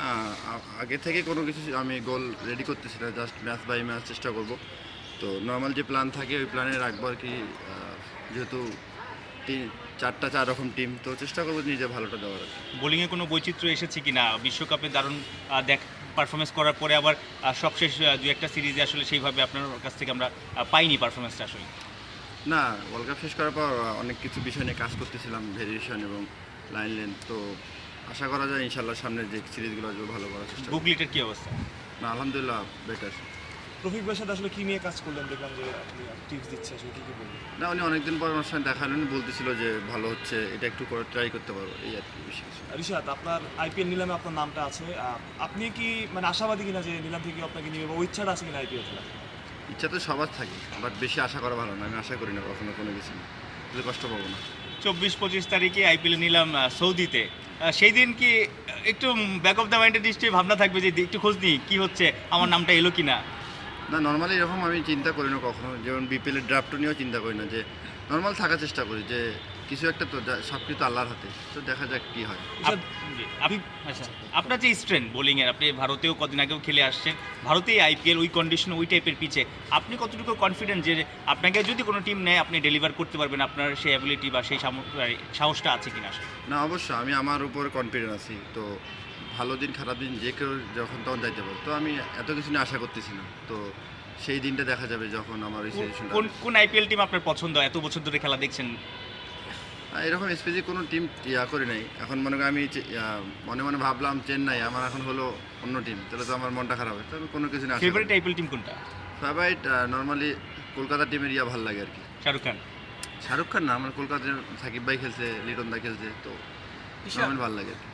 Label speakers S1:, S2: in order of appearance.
S1: না, আগে থেকে কোনো কিছু আমি গোল রেডি করতেছি না, জাস্ট ম্যাচ বাই ম্যাচ চেষ্টা করব। তো নর্মাল যে প্ল্যান থাকে ওই প্ল্যানে রাখবো আর কি। যেহেতু তিন চারটা 4 রকম টিম, তো চেষ্টা করবো নিজে ভালোটা দেওয়ার আর কি।
S2: বোলিংয়ে কোনো বৈচিত্র্য এসেছে কি না? বিশ্বকাপে দারুণ পারফরমেন্স করার পরে আবার সবশেষ দু একটা সিরিজে আসলে সেইভাবে আপনার কাছ থেকে আমরা পাইনি পারফরমেন্সটা আসলে।
S1: না, ওয়ার্ল্ড কাপ শেষ করার পর অনেক কিছু বিষয় নিয়ে কাজ করতেছিলাম, ভেরিয়েশন এবং লাইন লেন্থ। তো আশা করা যায় ইনশাল্লাহ সামনের যে সিরিজগুলো আসবে ভালো করার চেষ্টা করব।
S2: বুকলিটের কী অবস্থা?
S1: না, আলহামদুলিল্লাহ বেটার।
S3: রফিক ভাইয়ের সাথে আসলে কি নিয়ে কাজ করলেন? দেখলাম যে আপনি টিপস দিচ্ছে, আসলে কি কি বললেন?
S1: না, উনি অনেকদিন পর আমার সঙ্গে দেখা হলেন, বলতেছিল যে ভালো হচ্ছে, এটা একটু করে ট্রাই করতে পারো, এই আর কি, বেশি কিছু না।
S3: রিশাদ, আপনার আইপিএল নিলামে আপনার নামটা আছে, আপনি কি মানে আশাবাদী কিনা যে নিলাম থেকে আপনাকে নিবে, বা ইচ্ছাটা আছে কিনা আইপিএল খেলা?
S1: ইচ্ছা তো সবার থাকে, বাট বেশি আশা করা ভালো না। আমি আশা করি না কখনো কোনো কিছু না, তাহলে কষ্ট পাবো না।
S2: 24-25 তারিখে আইপিএল নিলাম সৌদিতে। সেই দিন কি একটু ব্যাক অফ দ্য মাইন্ডের নিশ্চয়ই ভাবনা থাকবে যে একটু খোঁজ নিই কী হচ্ছে, আমার নামটা এলো কি না?
S1: না, নর্মালি এরকম আমি চিন্তা করি না কখনো, যেমন বিপিএলের ড্রাফট নিয়েও চিন্তা করি না, যে নর্মাল থাকার চেষ্টা করি, যে কিছু একটা তো সব কিছু আল্লাহর হাতে, তো দেখা যাক কী হয়।
S2: জি, আচ্ছা, আপনার যে স্ট্রেন্থ বোলিংয়ের, আপনি ভারতেও কদিন আগেও খেলে আসছেন, ভারতেই আইপিএল ওই কন্ডিশন ওই টাইপের পিচে আপনি কতটুকু কনফিডেন্ট যে আপনাকে যদি কোনো টিম নেয় আপনি ডেলিভার করতে পারবেন, আপনার সেই অ্যাবিলিটি বা সেই সাহসটা আছে কিনা আসলে?
S1: না, অবশ্যই আমি আমার উপর কনফিডেন্ট আছি। তো ভালো দিন খারাপ দিন যে কেউ যখন তখন যাইতে পারে, তো আমি এত কিছু নিয়ে আশা করতেছি না। তো সেই দিনটা দেখা যাবে যখন আমার ওই সিচুয়েশনটা।
S2: কোন আইপিএল টিম আপনার পছন্দ, এত বছর ধরে খেলা দেখছেন?
S1: এরকম স্পেসিফিক কোনো টিম করি নাই। এখন মনে করি আমি মনে মনে ভাবলাম চেন্নাই, আমার এখন হলো অন্য টিম, তাহলে তো আমার মনটা খারাপ হয়। তো আমি কোনো কিছু না।
S2: ফেভারিট আইপিএল টিম কোনটা?
S1: ফেভারিট নর্মালি কলকাতা টিমের ভালো লাগে আর কি।
S2: শাহরুখ খান?
S1: শাহরুখ খান না, আমার কলকাতার সাকিব ভাই খেলছে, লিটন দা খেলছে, তো আমার ভালো লাগে আর কি।